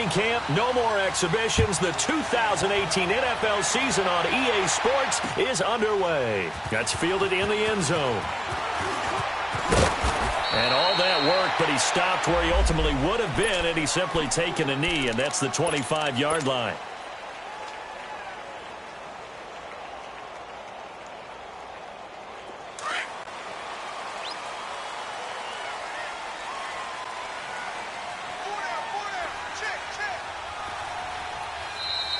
training camp, no more exhibitions. The 2018 NFL season on EA Sports is underway. That's fielded in the end zone. And all that work, but he stopped where he ultimately would have been, and he's simply taken a knee, and that's the 25-yard line.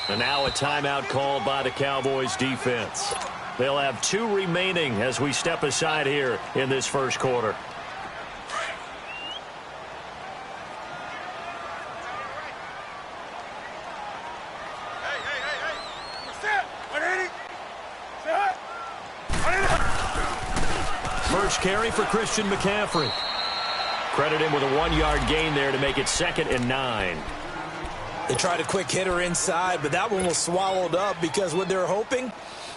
And now a timeout called by the Cowboys defense. They'll have 2 remaining as we step aside here in this first quarter. First carry for Christian McCaffrey. Credit him with a 1-yard gain there to make it 2nd and 9. They tried a quick hitter inside, but that one was swallowed up because what they're hoping,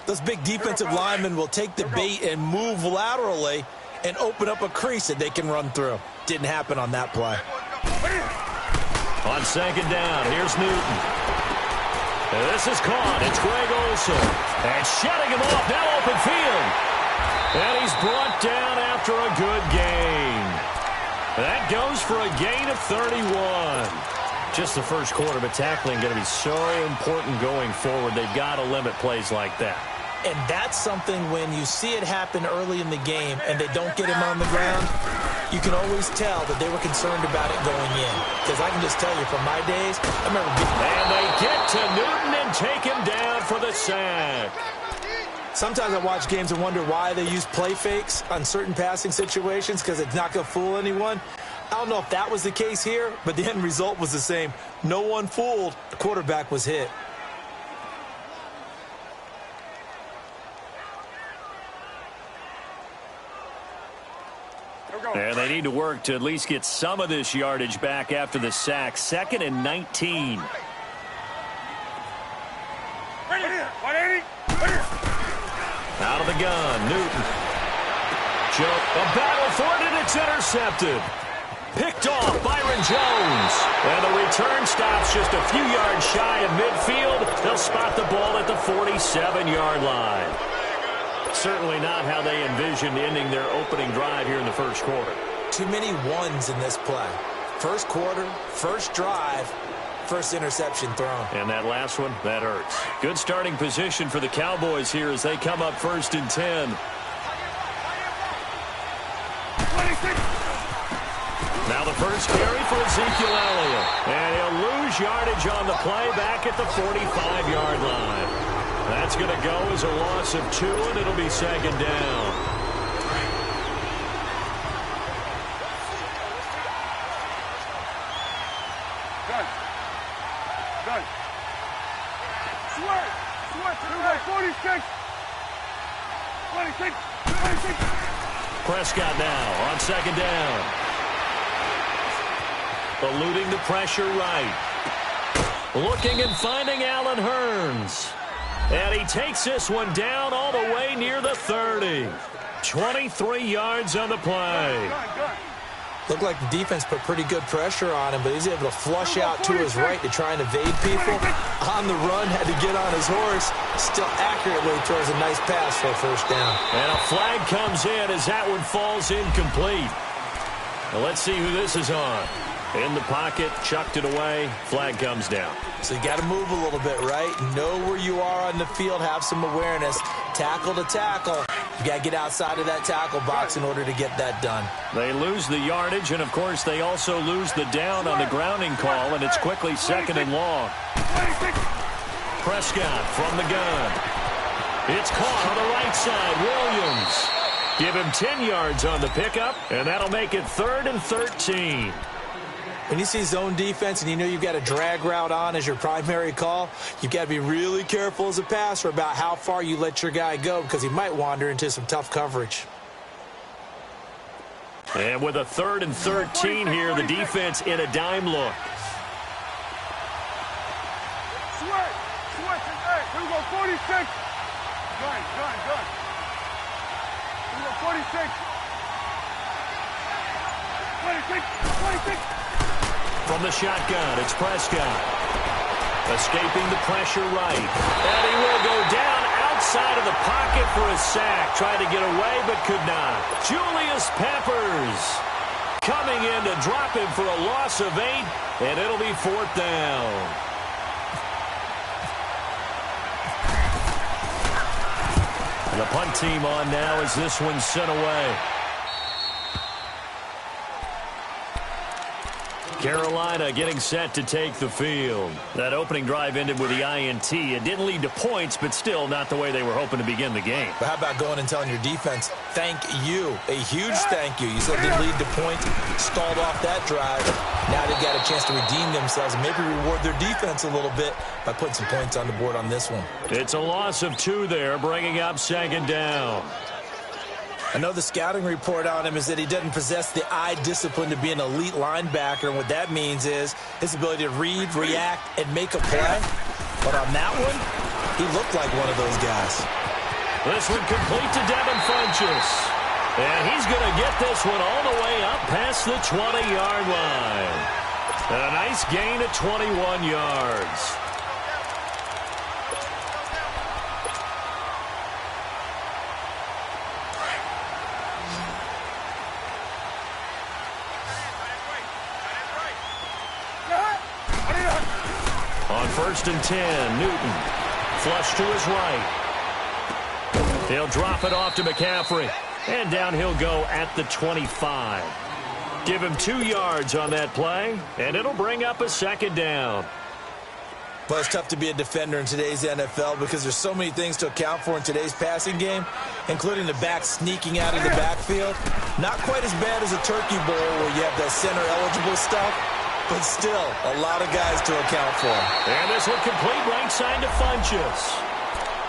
those big defensive linemen will take the bait and move laterally and open up a crease that they can run through. Didn't happen on that play. On 2nd down, here's Newton. And this is caught. It's Greg Olsen. And shutting him off, now open field. And he's brought down after a good gain. That goes for a gain of 31. Just the first quarter, but tackling going to be so important going forward. They've got to limit plays like that. And that's something when you see it happen early in the game and they don't get him on the ground, you can always tell that they were concerned about it going in. Because I can just tell you from my days, I remember and they get to Newton and take him down for the sack. Sometimes I watch games and wonder why they use play fakes on certain passing situations because it's not going to fool anyone. I don't know if that was the case here, but the end result was the same. No one fooled. The quarterback was hit. And they need to work to at least get some of this yardage back after the sack. 2nd and 19. Out of the gun, Newton. A battle for it, and it's intercepted. Picked off Byron Jones. And the return stops just a few yards shy of midfield. They'll spot the ball at the 47-yard line. Certainly not how they envisioned ending their opening drive here in the first quarter. Too many ones in this play. First quarter, first drive, first interception thrown. And that last one, that hurts. Good starting position for the Cowboys here as they come up 1st and 10. Now the first carry for Ezekiel Elliott. And he'll lose yardage on the play back at the 45-yard line. That's going to go as a loss of 2, and it'll be 2nd down. Good. 46. 26. Prescott now on 2nd down. Eluding the pressure right. Looking and finding Allen Hurns. And he takes this one down all the way near the 30. 23 yards on the play. Looked like the defense put pretty good pressure on him, but he's able to flush out to his right to try and evade people. On the run, had to get on his horse. Still accurately throws a nice pass for a 1st down. And a flag comes in as that one falls incomplete. Well, let's see who this is on. In the pocket, chucked it away, flag comes down. So you got to move a little bit, right? Know where you are on the field, have some awareness. Tackle to tackle. You got to get outside of that tackle box in order to get that done. They lose the yardage, and of course they also lose the down on the grounding call, and it's quickly 2nd and long. Prescott from the gun. It's caught on the right side, Williams. Give him 10 yards on the pickup, and that'll make it 3rd and 13. When you see zone defense and you know you've got a drag route on as your primary call, you've got to be really careful as a passer about how far you let your guy go because he might wander into some tough coverage. And with a 3rd and 13 here, the defense in a dime look. Switch. Hey, here we go, 46. Gun. Here we go, 46. 26. From the shotgun, it's Prescott. Escaping the pressure right. And he will go down outside of the pocket for a sack. Tried to get away, but could not. Julius Peppers coming in to drop him for a loss of 8, and it'll be 4th down. And the punt team on now as this one's sent away. Carolina getting set to take the field. That opening drive ended with the INT. It didn't lead to points, but still not the way they were hoping to begin the game. But how about going and telling your defense, thank you, a huge thank you. You said it didn't lead to points, stalled off that drive. Now they've got a chance to redeem themselves and maybe reward their defense a little bit by putting some points on the board on this one. It's a loss of 2 there, bringing up 2nd down. I know the scouting report on him is that he doesn't possess the eye discipline to be an elite linebacker, and what that means is his ability to read, react, and make a play. But on that one, he looked like one of those guys. This one complete to Devin Funchess. And he's going to get this one all the way up past the 20-yard line. A nice gain of 21 yards. On 1st and 10, Newton. Flush to his right. He'll drop it off to McCaffrey. And down he'll go at the 25. Give him 2 yards on that play, and it'll bring up a 2nd down. Well, it's tough to be a defender in today's NFL because there's so many things to account for in today's passing game, including the back sneaking out of the backfield. Not quite as bad as a turkey bowl where you have that center-eligible stuff, but still a lot of guys to account for. And this will complete right side to Funchess.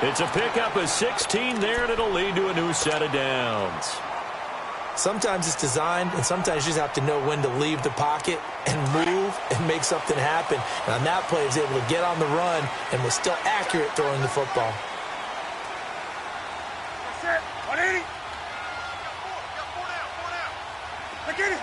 It's a pickup of 16 there, and it'll lead to a new set of downs. Sometimes it's designed, and sometimes you just have to know when to leave the pocket and move and make something happen. And on that play, he was able to get on the run and was still accurate throwing the football. That's it. 180. Look at it.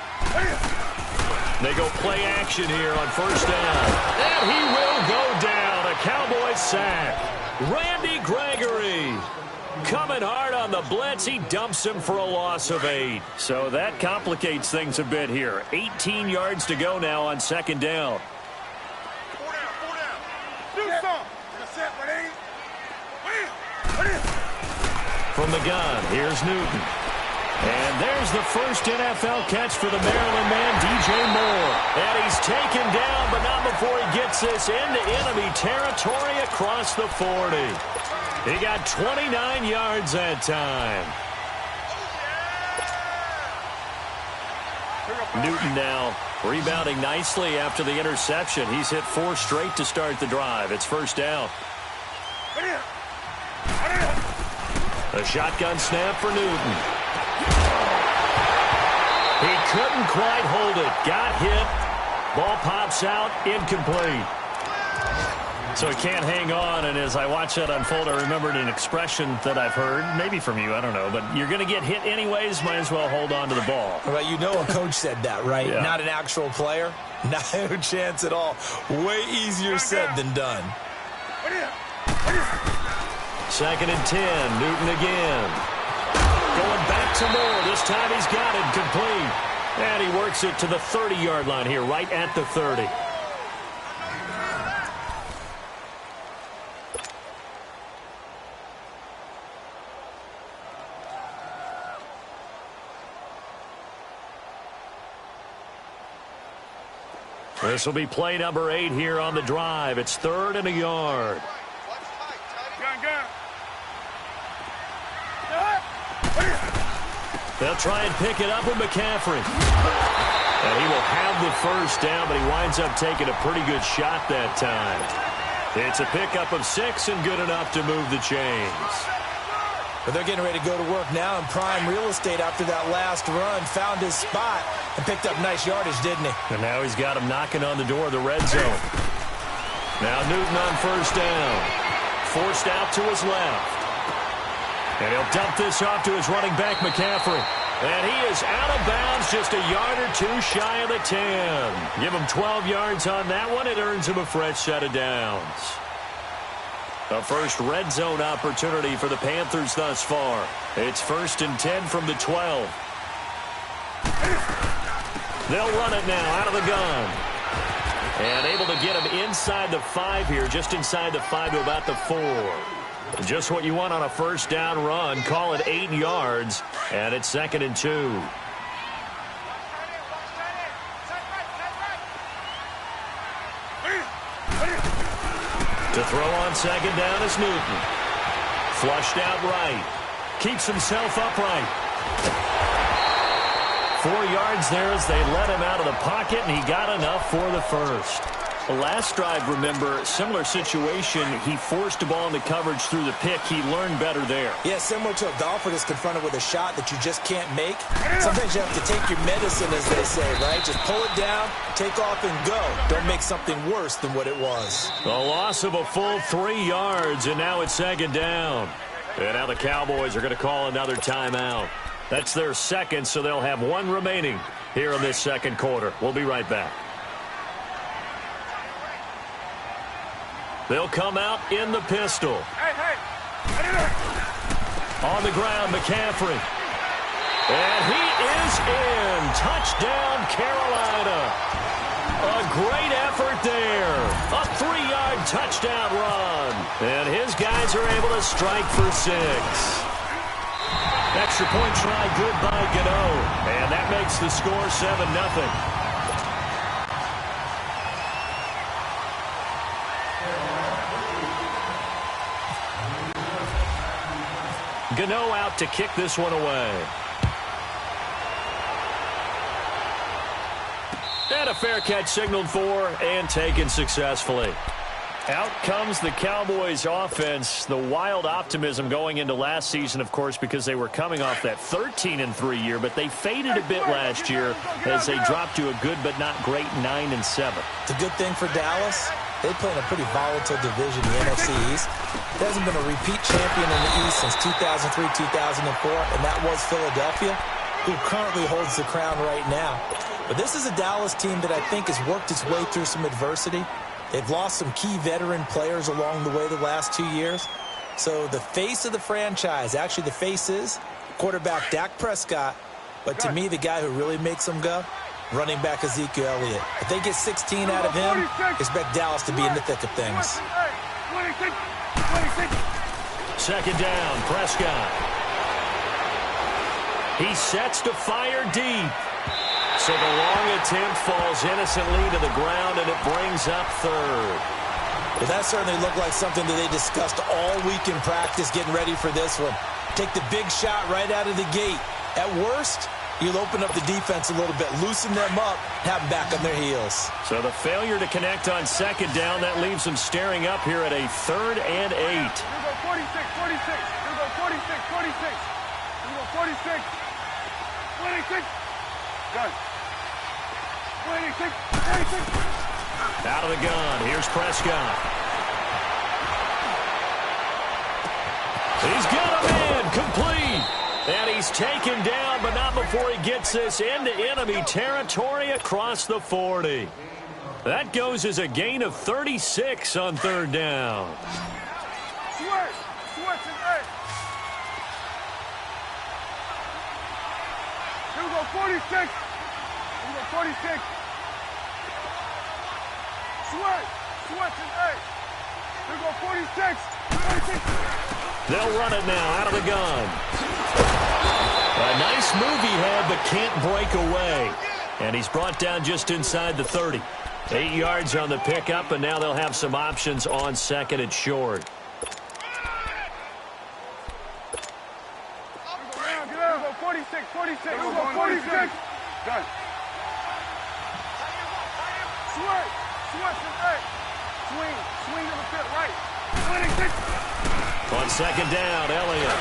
They go play action here on 1st down. And he will go down. A Cowboys sack. Randy Gregory coming hard on the blitz. He dumps him for a loss of 8. So that complicates things a bit here. 18 yards to go now on 2nd down. 4 down. Do some. That's it. 180. From the gun, here's Newton. And there's the first NFL catch for the Maryland man, DJ Moore. And he's taken down, but not before he gets this into enemy territory across the 40. He got 29 yards that time. Newton now rebounding nicely after the interception. He's hit 4 straight to start the drive. It's 1st down. A shotgun snap for Newton. He couldn't quite hold it. Got hit. Ball pops out. Incomplete. So he can't hang on, and as I watch that unfold, I remembered an expression that I've heard, maybe from you, I don't know, but you're going to get hit anyways, might as well hold on to the ball. Well, you know a coach said that, right? Yeah. Not an actual player. No chance at all. Way easier said than done. 2nd and 10, Newton again. Going back to Moore. This time he's got it complete. And he works it to the 30-yard line here, right at the 30. This will be play number 8 here on the drive. It's 3rd and a yard. Gun. They'll try and pick it up with McCaffrey. And he will have the 1st down, but he winds up taking a pretty good shot that time. It's a pickup of 6 and good enough to move the chains. But they're getting ready to go to work now in prime real estate after that last run. Found his spot and picked up nice yardage, didn't he? And now he's got him knocking on the door of the red zone. Now Newton on 1st down. Forced out to his left. And he'll dump this off to his running back, McCaffrey. And he is out of bounds, just a yard or two shy of the 10. Give him 12 yards on that one. It earns him a fresh set of downs. A first red zone opportunity for the Panthers thus far. It's 1st and 10 from the 12. They'll run it now out of the gun. And able to get him inside the 5 here, just inside the 5 to about the 4. Just what you want on a first down run. Call it 8 yards, and it's 2nd and 2. To throw on 2nd down is Newton. Flushed out right. Keeps himself upright. 4 yards there as they let him out of the pocket, and he got enough for the first. The last drive, remember, similar situation. He forced the ball into coverage through the pick. He learned better there. Yeah, similar to a golfer that's confronted with a shot that you just can't make. Sometimes you have to take your medicine, as they say, right? Just pull it down, take off, and go. Don't make something worse than what it was. A loss of a full 3 yards, and now it's 2nd down. And now the Cowboys are going to call another timeout. That's their second, so they'll have 1 remaining here in this second quarter. We'll be right back. They'll come out in the pistol. On the ground, McCaffrey. And he is in. Touchdown, Carolina. A great effort there. A 3-yard touchdown run. And his guys are able to strike for 6. Extra point try good by Gano. And that makes the score 7-0. Gano out to kick this one away. And a fair catch signaled for and taken successfully. Out comes the Cowboys offense. The wild optimism going into last season, of course, because they were coming off that 13-3 year, but they faded a bit last year as they dropped to a good but not great 9-7. It's a good thing for Dallas. They play in a pretty volatile division, the NFC East. There hasn't been a repeat champion in the East since 2003, 2004, and that was Philadelphia, who currently holds the crown right now. But this is a Dallas team that I think has worked its way through some adversity. They've lost some key veteran players along the way the last 2 years. So the face of the franchise, actually the face is quarterback Dak Prescott, but to me the guy who really makes them go, running back Ezekiel Elliott. If they get 16 out of him, expect Dallas to be in the thick of things. 2nd down, Prescott. He sets to fire deep. So the long attempt falls innocently to the ground, and it brings up 3rd. Well, that certainly looked like something that they discussed all week in practice getting ready for this one. Take the big shot right out of the gate. At worst, you'll open up the defense a little bit, loosen them up, have them back on their heels. So the failure to connect on 2nd down, that leaves them staring up here at a 3rd and 8. Here we go 46, 46. Here we go 46, 46. Here we go 46. 26. Done. 26, 26. Out of the gun, here's Prescott. He's got a man, complete. And he's taken down, but not before he gets this into enemy territory across the 40. That goes as a gain of 36 on 3rd down. Switch and 8. Here we go 46. Here we go 46. Switch and 8. Here we go 46. 46. They'll run it now out of the gun. A nice move he had, but can't break away. And he's brought down just inside the 30. 8 yards on the pickup, and now they'll have some options on 2nd and short. Get out. Go 46, 46. Here we go 46. Done. Switch and 8. Swing to the pit right. 26. On 2nd down, Elliott.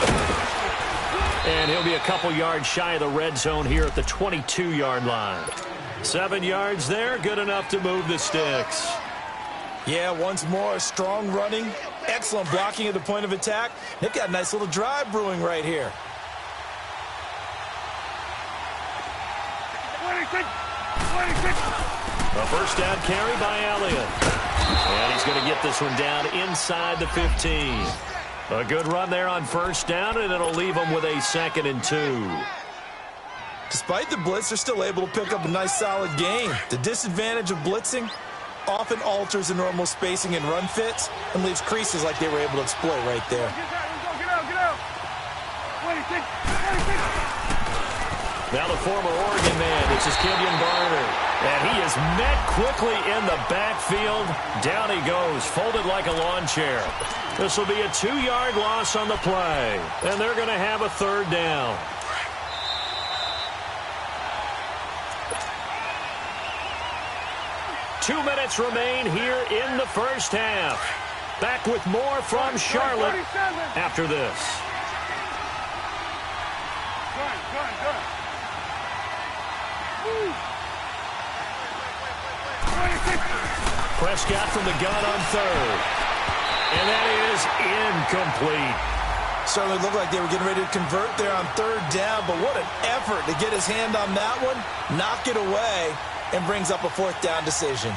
And he'll be a couple yards shy of the red zone here at the 22-yard line. 7 yards there, good enough to move the sticks. Yeah, once more, strong running, excellent blocking at the point of attack. They've got a nice little drive brewing right here. 26, 26. A first down carry by Elliott. And he's going to get this one down inside the 15. A good run there on first down, and it'll leave them with a 2nd and 2. Despite the blitz, they're still able to pick up a nice, solid gain. The disadvantage of blitzing often alters the normal spacing and run fits and leaves creases like they were able to exploit right there. Get out. 26, 26. Now the former Oregon man, this is Kenyon Barner. And he is met quickly in the backfield. Down he goes, folded like a lawn chair. This will be a 2-yard loss on the play. And they're going to have a 3rd down. Two minutes remain here in the first half. Back with more from Charlotte after this. Good. Prescott from the gun on 3rd. And that is incomplete. Certainly looked like they were getting ready to convert there on 3rd down, but what an effort to get his hand on that one, knock it away, and brings up a 4th down decision.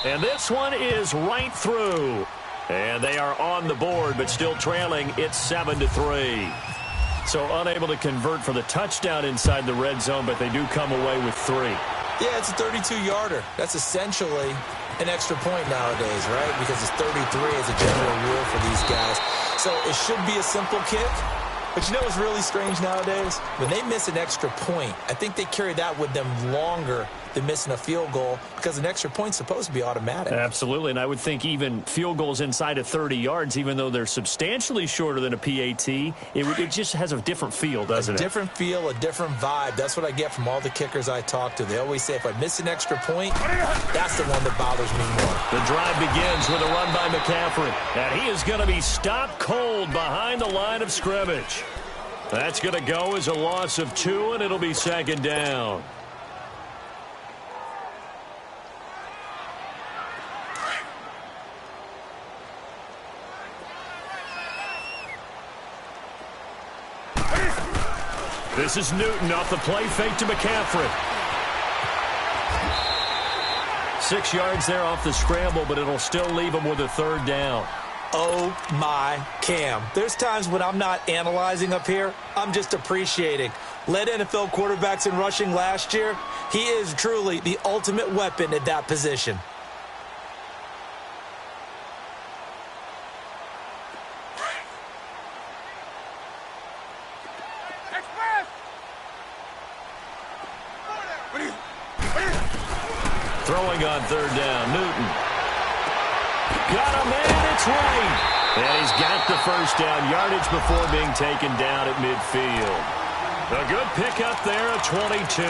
And this one is right through. And they are on the board, but still trailing. It's 7-3. So unable to convert for the touchdown inside the red zone, but they do come away with 3. Yeah, it's a 32-yarder. That's essentially an extra point nowadays, right? Because it's 33 as a general rule for these guys. So it should be a simple kick. But you know what's really strange nowadays? When they miss an extra point, I think they carry that with them longer than missing a field goal because an extra point's supposed to be automatic. Absolutely, and I would think even field goals inside of 30 yards, even though they're substantially shorter than a PAT, it just has a different feel, doesn't it? A different feel, a different vibe. That's what I get from all the kickers I talk to. They always say if I miss an extra point, that's the one that bothers me more. The drive begins with a run by McCaffrey, and he is going to be stopped cold behind the line of scrimmage. That's going to go as a loss of 2, and it'll be 2nd down. This is Newton off the play fake to McCaffrey. 6 yards there off the scramble, but it'll still leave him with a 3rd down. Oh, my Cam. There's times when I'm not analyzing up here. I'm just appreciating. Led NFL quarterbacks in rushing last year. He is truly the ultimate weapon at that position. Throwing on 3rd down, Newton. Got him, and it's right. And he's got the first down yardage before being taken down at midfield. A good pickup there at 22.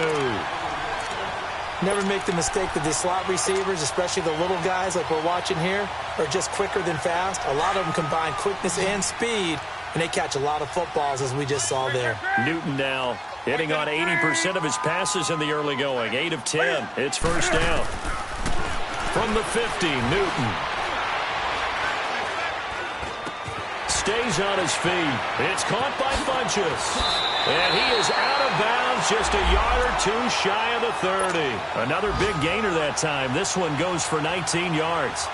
Never make the mistake that the slot receivers, especially the little guys like we're watching here, are just quicker than fast. A lot of them combine quickness and speed, and they catch a lot of footballs, as we just saw there. Newton now hitting on 80% of his passes in the early going. 8 of 10. It's first down. From the 50, Newton. Stays on his feet. It's caught by Funchess. And he is out of bounds, just a yard or 2 shy of the 30. Another big gainer that time. This one goes for 19 yards.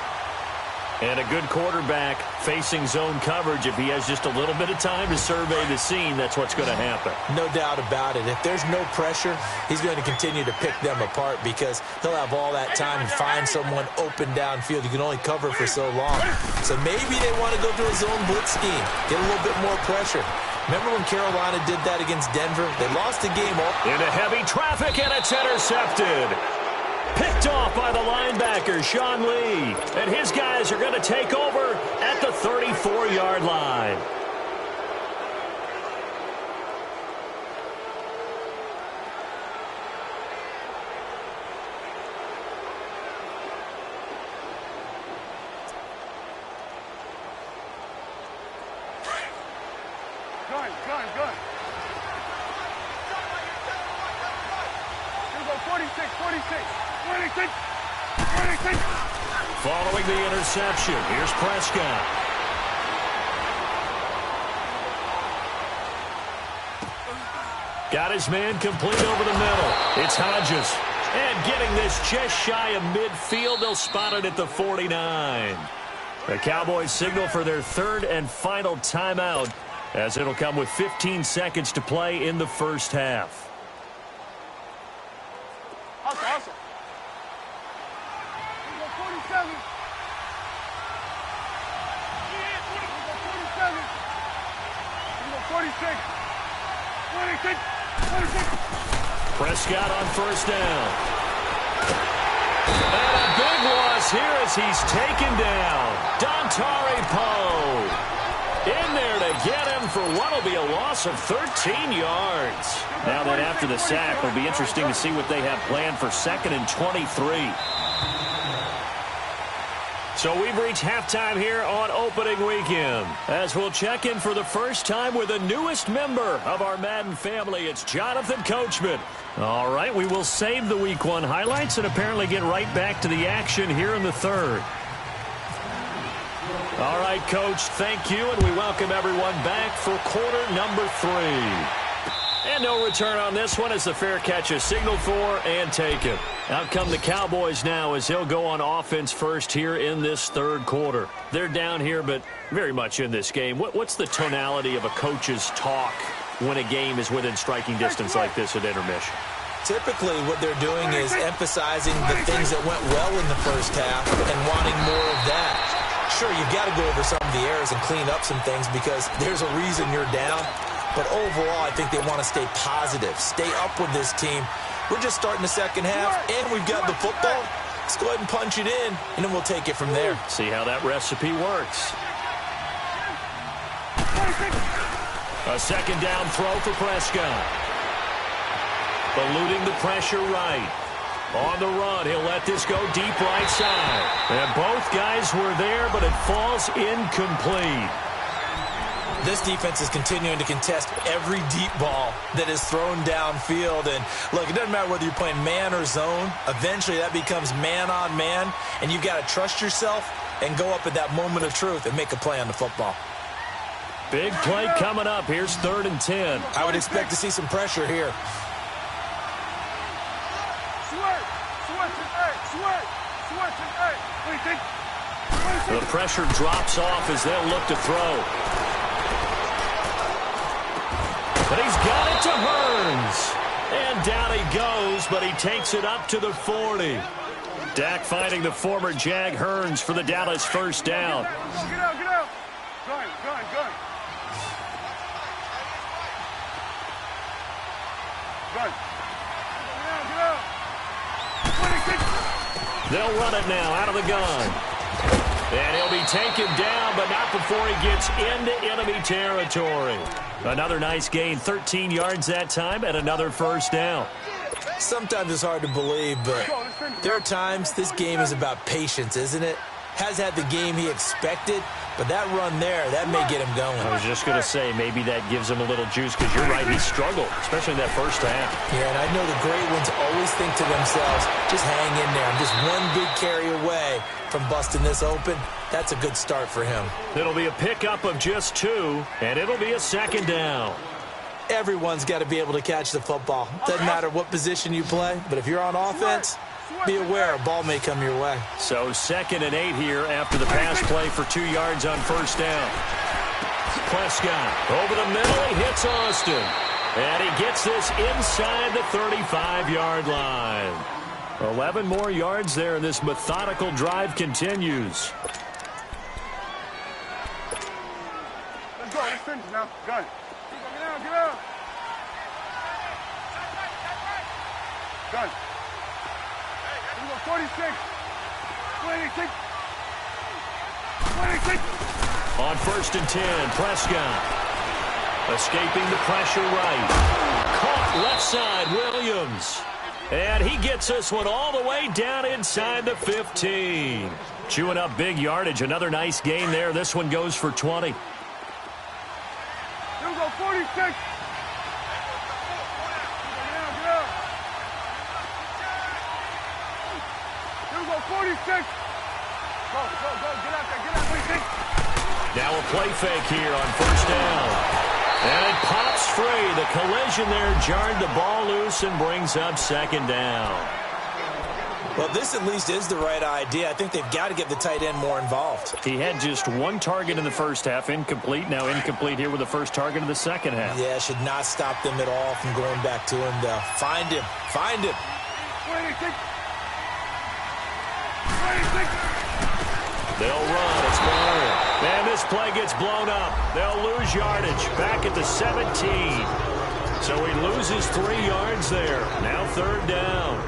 And a good quarterback facing zone coverage. If he has just a little bit of time to survey the scene, that's what's going to happen. No doubt about it. If there's no pressure, he's going to continue to pick them apart because he'll have all that time to find someone open downfield. You can only cover for so long. So maybe they want to go to a zone blitz scheme, get a little bit more pressure. Remember when Carolina did that against Denver? They lost the game. Into heavy traffic, and it's intercepted. Picked off by the linebacker, Sean Lee. And his guys are going to take over at the 34-yard line. Good. Here we go, 46, 26. Following the interception, here's Prescott. Got his man complete over the middle. It's Hodges. And getting this just shy of midfield, they'll spot it at the 49. The Cowboys signal for their third and final timeout, as it'll come with 15 seconds to play in the first half. Awesome. 47. 47. 46. 26. Prescott on first down. And a big loss here as he's taken down. Dontari Poe in there to get him for what will be a loss of 13 yards. Now that after the sack, it'll be interesting to see what they have planned for 2nd and 23. So we've reached halftime here on opening weekend, as we'll check in for the first time with the newest member of our Madden family. It's Jonathan Coachman. All right, we will save the Week 1 highlights and apparently get right back to the action here in the third. All right, Coach, thank you, and we welcome everyone back for quarter number 3. And no return on this one as the fair catch is signaled for and taken. Out come the Cowboys now as he'll go on offense first here in this third quarter. They're down here, but very much in this game. What's the tonality of a coach's talk when a game is within striking distance like this at intermission? Typically, what they're doing is emphasizing the things that went well in the first half and wanting more of that. Sure, you've got to go over some of the errors and clean up some things because there's a reason you're down. But overall, I think they want to stay positive, stay up with this team. We're just starting the second half, and we've got the football. Let's go ahead and punch it in, and then we'll take it from there. See how that recipe works. A second down throw for Prescott. Eluding the pressure right. On the run, he'll let this go deep right side. And both guys were there, but it falls incomplete. This defense is continuing to contest every deep ball that is thrown downfield. And, look, it doesn't matter whether you're playing man or zone. Eventually, that becomes man on man, and you've got to trust yourself and go up at that moment of truth and make a play on the football. Big play coming up. Here's 3rd and 10. I would expect to see some pressure here. The pressure drops off as they'll look to throw. But he's got it to Hearns. And down he goes, but he takes it up to the 40. Dak finding the former Jag Hearns for the Dallas first down. Get out. Gun. Get out. 26. They'll run it now out of the gun. And he'll be taken down, but not before he gets into enemy territory. Another nice gain, 13 yards that time, and another first down. Sometimes it's hard to believe, but there are times this game is about patience, isn't it? Has had the game he expected, but that run there, that may get him going. I was just going to say, maybe that gives him a little juice, because you're right, he struggled, especially in that first half. Yeah, and I know the great ones always think to themselves, just hang in there. I'm just one big carry away from busting this open. That's a good start for him. It'll be a pickup of just 2, and it'll be a second down. Everyone's got to be able to catch the football. Doesn't matter what position you play, but if you're on offense, be aware a ball may come your way. So 2nd and 8 here after the pass play for 2 yards on first down. Prescott over the middle. He hits Austin. And he gets this inside the 35-yard line. 11 more yards there, and this methodical drive continues. Let's go. Let's finish now. Gun. Get out. Gun. 46. 26. On 1st and 10, Prescott escaping the pressure right. Caught left side, Williams. And he gets this one all the way down inside the 15. Chewing up big yardage. Another nice gain there. This one goes for 20. Here we go, 46. Get out. Here we go, 46. Go. Get out there. 46. Now a play fake here on first down. And it pops free. The collision there jarred the ball loose and brings up second down. Well, this at least is the right idea. I think they've got to get the tight end more involved. He had just one target in the first half, incomplete. Now incomplete here with the first target of the second half. Yeah, should not stop them at all from going back to him. They'll find him. Find him. 26. They'll run. It's Barner. And this play gets blown up. They'll lose yardage back at the 17. So he loses 3 yards there. Now third down.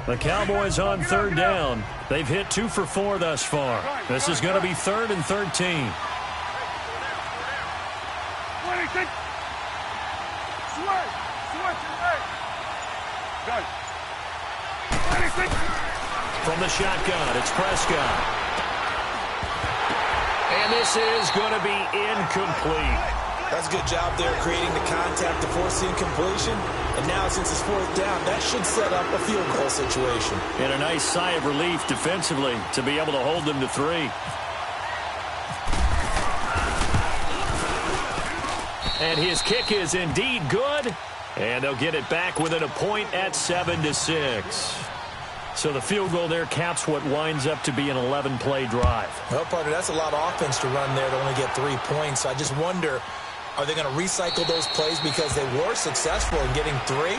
The Cowboys on third down. They've hit 2 for 4 thus far. This is going to be 3rd and 13. 26. Switch. Done. 26. From the shotgun, it's Prescott. And this is going to be incomplete. That's a good job there creating the contact to force the incompletion. And now since it's 4th down, that should set up a field goal situation. And a nice sigh of relief defensively to be able to hold them to 3. And his kick is indeed good. And they'll get it back within a point at 7-6. So the field goal there caps what winds up to be an 11-play drive. Well, partner, that's a lot of offense to run there to only get 3 points. So I just wonder, are they going to recycle those plays because they were successful in getting 3?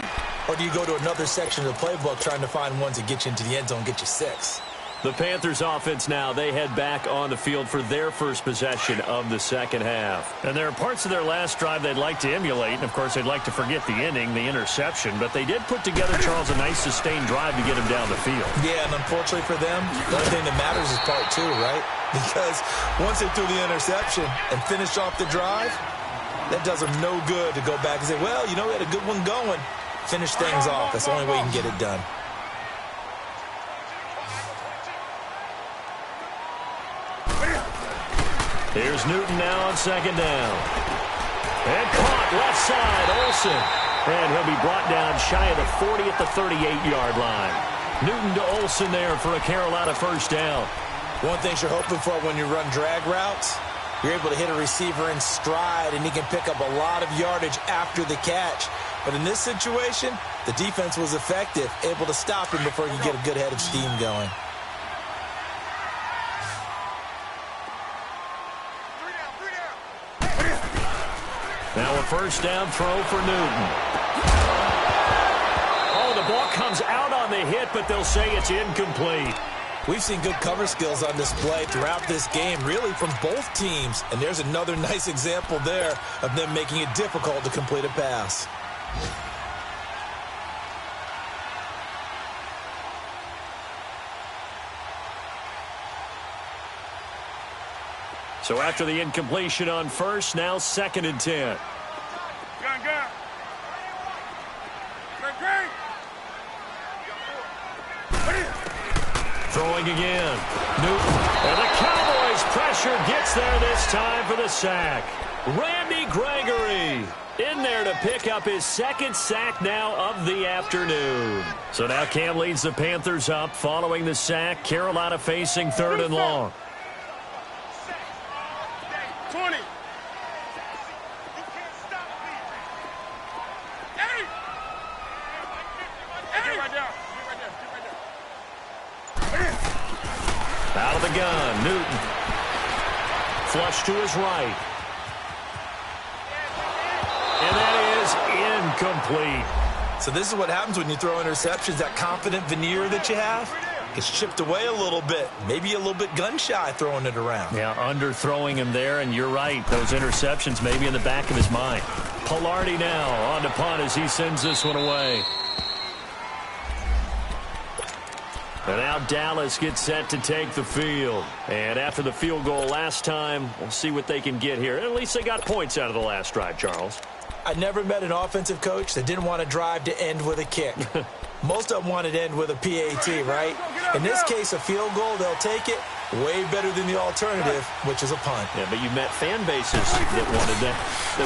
Or do you go to another section of the playbook trying to find ones that get you into the end zone and get you 6? The Panthers offense now, they head back on the field for their first possession of the second half. And there are parts of their last drive they'd like to emulate. And, of course, they'd like to forget the ending, the interception. But they did put together, Charles, a nice sustained drive to get him down the field. Yeah, and unfortunately for them, the only thing that matters is part 2, right? Because once they threw the interception and finished off the drive, that does them no good to go back and say, well, you know, we had a good one going. Finish things off. That's the only way you can get it done. Here's Newton now on second down. And caught left side, Olsen. And he'll be brought down shy of the 40 at the 38-yard line. Newton to Olsen there for a Carolina first down. One thing you're hoping for when you run drag routes, you're able to hit a receiver in stride, and he can pick up a lot of yardage after the catch. But in this situation, the defense was effective, able to stop him before he could get a good head of steam going. Now a first down throw for Newton. Oh, the ball comes out on the hit, but they'll say it's incomplete. We've seen good cover skills on display throughout this game, really from both teams. And there's another nice example there of them making it difficult to complete a pass. So after the incompletion on first, now 2nd and 10. Gun. Throwing again. Newton. And the Cowboys pressure gets there this time for the sack. Randy Gregory in there to pick up his 2nd sack now of the afternoon. So now Cam leads the Panthers up following the sack. Carolina facing 3rd and long. 20. Out of the gun, Newton. Flush to his right. And that is incomplete. So this is what happens when you throw interceptions. That confident veneer that you have gets chipped away a little bit. Maybe a little bit gun-shy throwing it around. Yeah, underthrowing him there, and you're right. Those interceptions may be in the back of his mind. Pilardi now on to punt as he sends this one away. And now Dallas gets set to take the field. And after the field goal last time, we'll see what they can get here. At least they got points out of the last drive, Charles. I never met an offensive coach that didn't want to drive to end with a kick. Most of them want it end with a PAT, right? In this case, a field goal, they'll take it. Way better than the alternative, which is a punt. Yeah, but you met fan bases that wanted that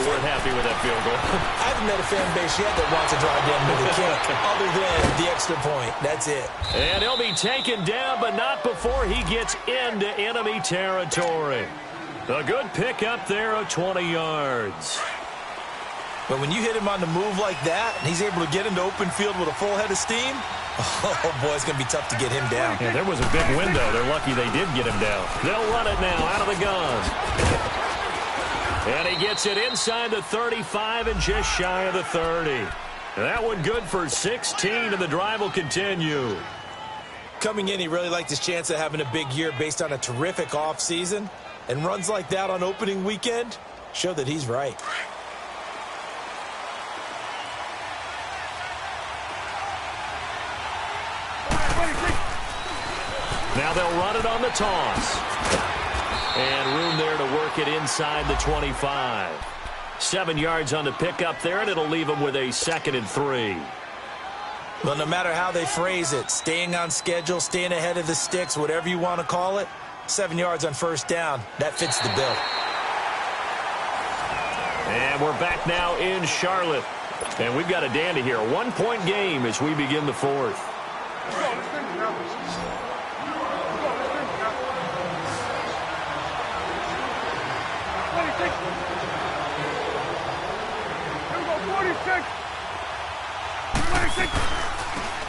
weren't happy with that field goal. I haven't met a fan base yet that wants to drive down with a kick, other than the extra point. That's it. And he'll be taken down, but not before he gets into enemy territory. A good pickup there of 20 yards. But when you hit him on the move like that, and he's able to get into open field with a full head of steam, oh, boy, it's going to be tough to get him down. Yeah, there was a big window. They're lucky they did get him down. They'll run it now out of the gun. And he gets it inside the 35 and just shy of the 30. That one good for 16, and the drive will continue. Coming in, he really liked his chance of having a big year based on a terrific offseason. And runs like that on opening weekend show that he's right. Now they'll run it on the toss. And room there to work it inside the 25. 7 yards on the pickup there, and it'll leave them with a 2nd and 3. Well, no matter how they phrase it, staying on schedule, staying ahead of the sticks, whatever you want to call it, 7 yards on first down, that fits the bill. And we're back now in Charlotte. And we've got a dandy here. A 1-point game as we begin the 4th.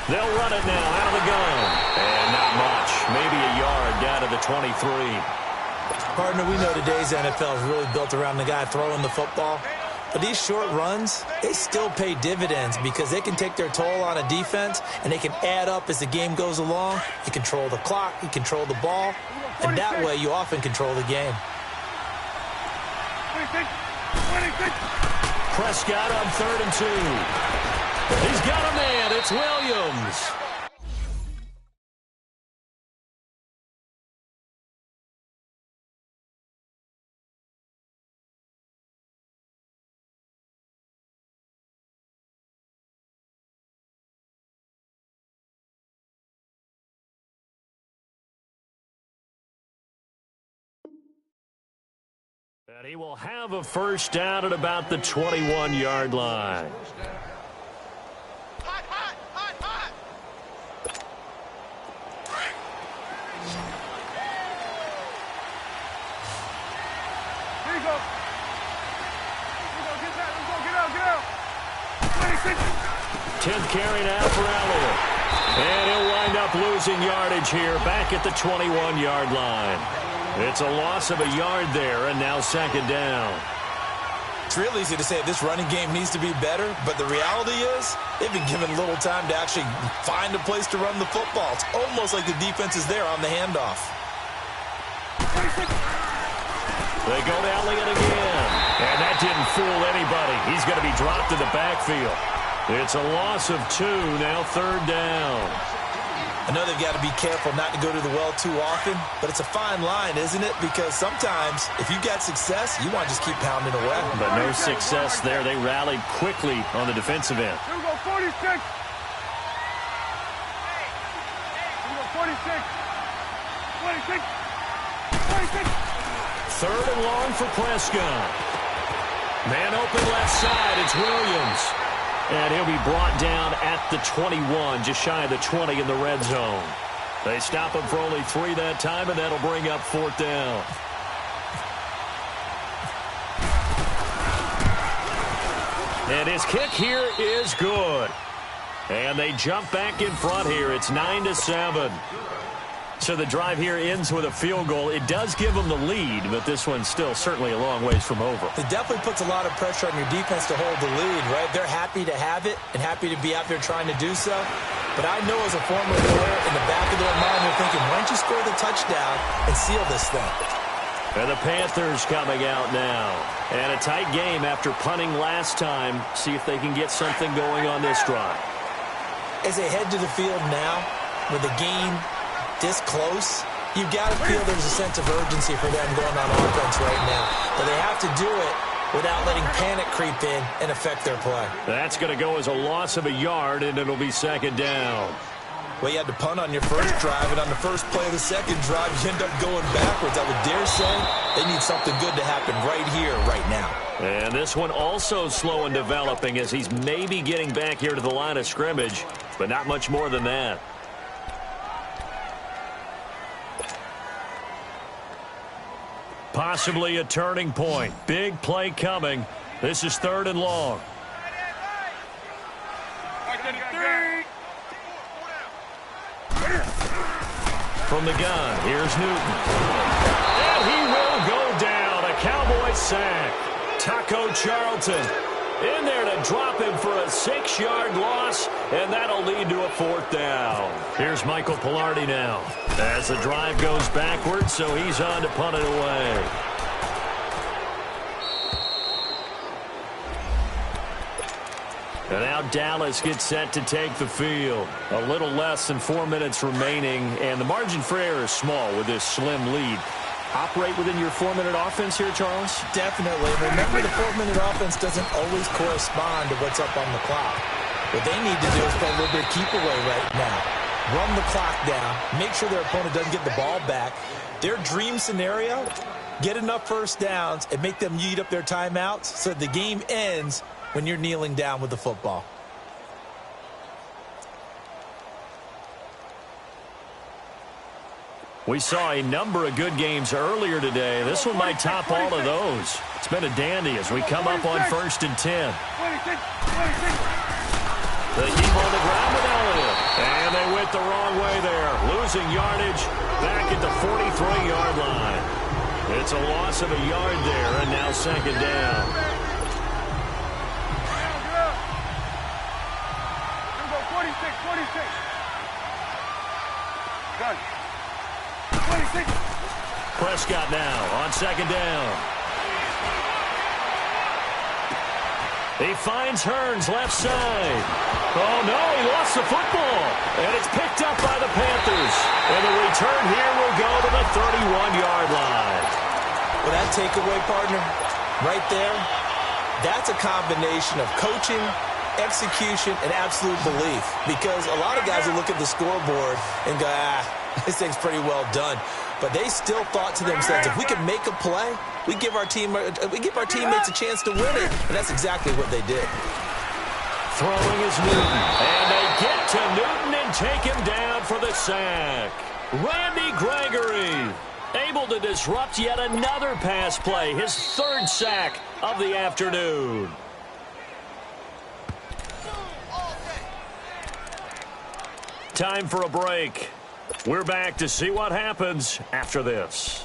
They'll run it now out of the gun. And not much. Maybe a yard down to the 23. Partner, we know today's NFL is really built around the guy throwing the football. But these short runs, they still pay dividends because they can take their toll on a defense and they can add up as the game goes along. You control the clock, you control the ball, and that way you often control the game. Prescott on 3rd and 2. He's got a man. It's Williams. And he will have a first down at about the 21-yard line. Tenth carry now for Elliott. And he'll wind up losing yardage here back at the 21-yard line. It's a loss of a yard there, and now 2nd down. It's real easy to say this running game needs to be better, but the reality is they've been given little time to actually find a place to run the football. It's almost like the defense is there on the handoff. They go to Elliott again. And that didn't fool anybody. He's going to be dropped in the backfield. It's a loss of 2, now 3rd down. I know they've got to be careful not to go to the well too often, but it's a fine line, isn't it? Because sometimes if you got success, you want to just keep pounding away. But no success there. They rallied quickly on the defensive end. Here we go, 46. Here we go, 46. 26. 26. 3rd and long for Prescott. Man open left side. It's Williams. And he'll be brought down at the 21, just shy of the 20 in the red zone. They stop him for only 3 that time, and that'll bring up 4th down. And his kick here is good. And they jump back in front here. It's 9-7. So the drive here ends with a field goal. It does give them the lead, but this one's still certainly a long ways from over. It definitely puts a lot of pressure on your defense to hold the lead, right? They're happy to have it and happy to be out there trying to do so. But I know as a former player, in the back of their mind, they're thinking, why don't you score the touchdown and seal this thing? And the Panthers coming out now. And a tight game after punting last time. See if they can get something going on this drive. As they head to the field now, with the game this close, you've got to feel there's a sense of urgency for them going on offense right now. But they have to do it without letting panic creep in and affect their play. That's going to go as a loss of a yard, and it'll be second down. Well, you had to punt on your first drive, and on the first play of the second drive, you end up going backwards. I would dare say they need something good to happen right here, right now. And this one also slow in developing as he's maybe getting back here to the line of scrimmage, but not much more than that. Possibly a turning point. Big play coming. This is 3rd and long. From the gun, here's Newton. And he will go down. A Cowboy sack. Taco Charlton in there to drop him for a 6-yard loss, and that'll lead to a 4th down. Here's Michael Pilardi now as the drive goes backwards, so he's on to punt it away. And now Dallas gets set to take the field. A little less than 4 minutes remaining, and the margin for error is small with this slim lead. Operate within your 4-minute offense here, Charles? Definitely. Remember, the 4-minute offense doesn't always correspond to what's up on the clock. What they need to do is play a little bit of keep away right now. Run the clock down. Make sure their opponent doesn't get the ball back. Their dream scenario, get enough first downs and make them eat up their timeouts so the game ends when you're kneeling down with the football. We saw a number of good games earlier today. This one might top all of those. It's been a dandy as we come up on 1st and 10. They keep on the ground with Elliott. And they went the wrong way there. Losing yardage back at the 43-yard line. It's a loss of a yard there, and now second down. Prescott now on second down. He finds Hearns left side. Oh, no, he lost the football. And it's picked up by the Panthers. And the return here will go to the 31-yard line. Well, that takeaway, partner, right there, that's a combination of coaching, execution, and absolute belief. Because a lot of guys will look at the scoreboard and go, this thing's pretty well done. But they still thought to themselves, if we can make a play, we give our teammates a chance to win it. And that's exactly what they did. Throwing is Newton. And they get to Newton and take him down for the sack. Randy Gregory able to disrupt yet another pass play. His 3rd sack of the afternoon. Time for a break. We're back to see what happens after this.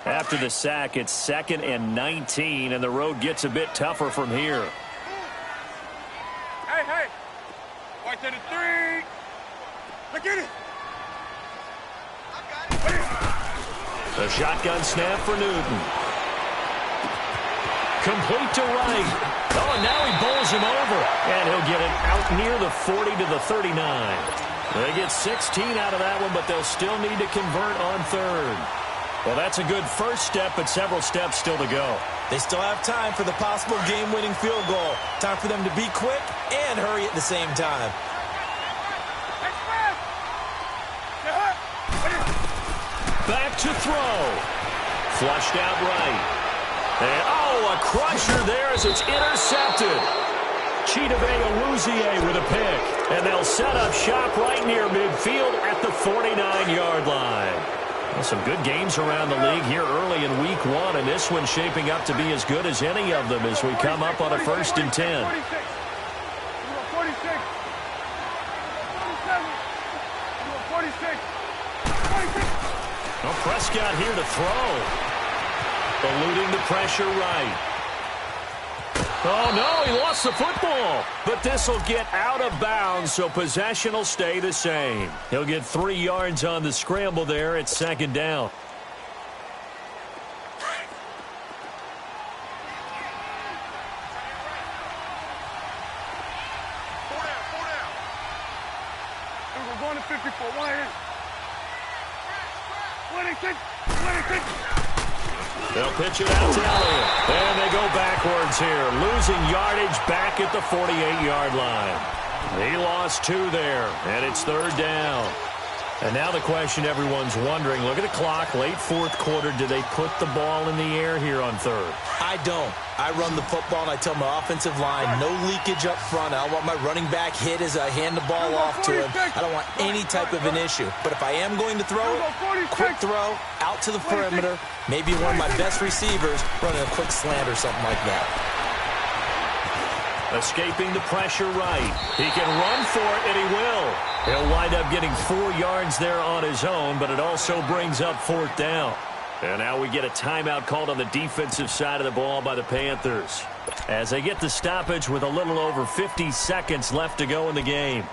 After the sack, it's 2nd and 19, and the road gets a bit tougher from here. Hey. White to the 3. Look at it. The shotgun snap for Newton. Complete to right. Oh, and now he bowls him over. And he'll get it out near the 40 to the 39. They get 16 out of that one, but they'll still need to convert on 3rd. Well, that's a good first step, but several steps still to go. They still have time for the possible game-winning field goal. Time for them to be quick and hurry at the same time. Back to throw. Flushed out right. And, a crusher there as it's intercepted. Chidobe Awuzie with a pick. And they'll set up shop right near midfield at the 49-yard line. Well, some good games around the league here early in week 1, and this one's shaping up to be as good as any of them as we come up on a 1st and 10. 46. 46. 47. 46. Well, Prescott here to throw. Eluding the pressure right. Oh, no, he lost the football. But this will get out of bounds, so possession will stay the same. He'll get 3 yards on the scramble there at second down. down to 54. One in. 26. 26. They'll pitch it out to Elliott. And they go backwards here, losing yardage back at the 48-yard line. He lost 2 there, and it's 3rd down. And now the question everyone's wondering, look at the clock, late 4th quarter, do they put the ball in the air here on 3rd? I don't. I run the football, and I tell my offensive line, no leakage up front. I don't want my running back hit as I hand the ball off to him. I don't want any type of an issue. But if I am going to throw it, quick throw, out to the perimeter, maybe one of my best receivers running a quick slant or something like that. Escaping the pressure right. He can run for it, and he will. He'll wind up getting 4 yards there on his own, but it also brings up 4th down. And now we get a timeout called on the defensive side of the ball by the Panthers, as they get the stoppage with a little over 50 seconds left to go in the game.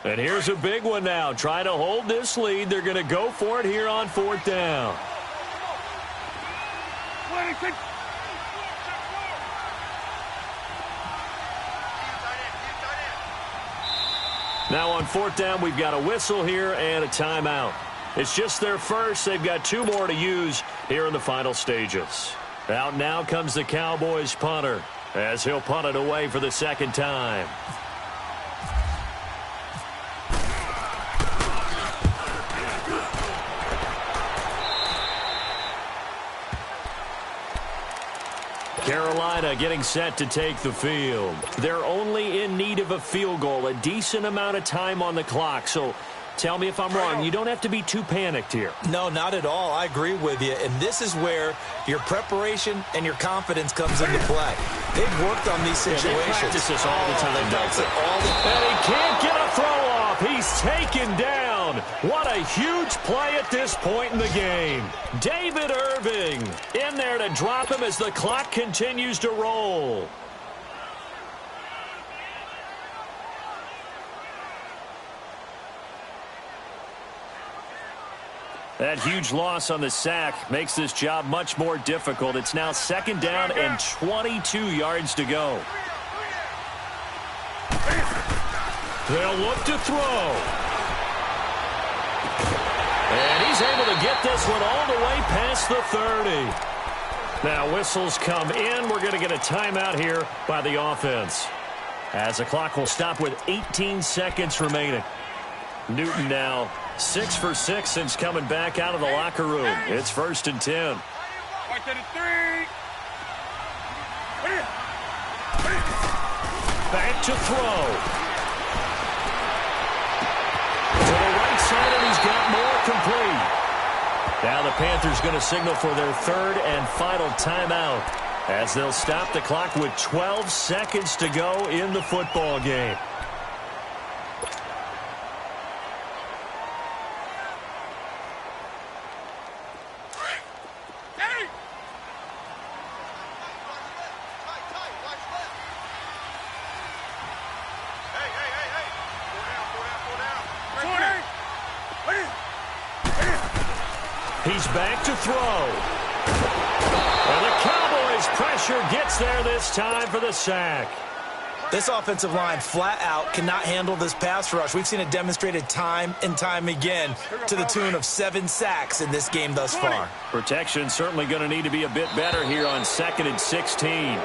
And here's a big one now. Trying to hold this lead. They're going to go for it here on 4th down. 26. Now on 4th down, we've got a whistle here and a timeout. It's just their first. They've got 2 more to use here in the final stages. Out now comes the Cowboys punter, as he'll punt it away for the 2nd time. Carolina getting set to take the field. They're only in need of a field goal, a decent amount of time on the clock. So tell me if I'm wrong. You don't have to be too panicked here. No, not at all. I agree with you. And this is where your preparation and your confidence comes into play. They've worked on these situations. They practice this all the time. They practice it all the time. And he can't get a throw off. He's taken down. What a huge play at this point in the game. David Irving in there to drop him as the clock continues to roll. That huge loss on the sack makes this job much more difficult. It's now 2nd down and 22 yards to go. They'll look to throw. And he's able to get this one all the way past the 30. Now whistles come in. We're going to get a timeout here by the offense, as the clock will stop with 18 seconds remaining. Newton now 6 for 6 since coming back out of the locker room. It's 1st and 10. Back to throw. To the right side, and he's got more complete. Now the Panthers going to signal for their 3rd and final timeout, as they'll stop the clock with 12 seconds to go in the football game. He's back to throw. And the Cowboys pressure gets there this time for the sack. This offensive line flat out cannot handle this pass rush. We've seen it demonstrated time and time again to the tune of 7 sacks in this game thus far. Protection certainly going to need to be a bit better here on 2nd and 16.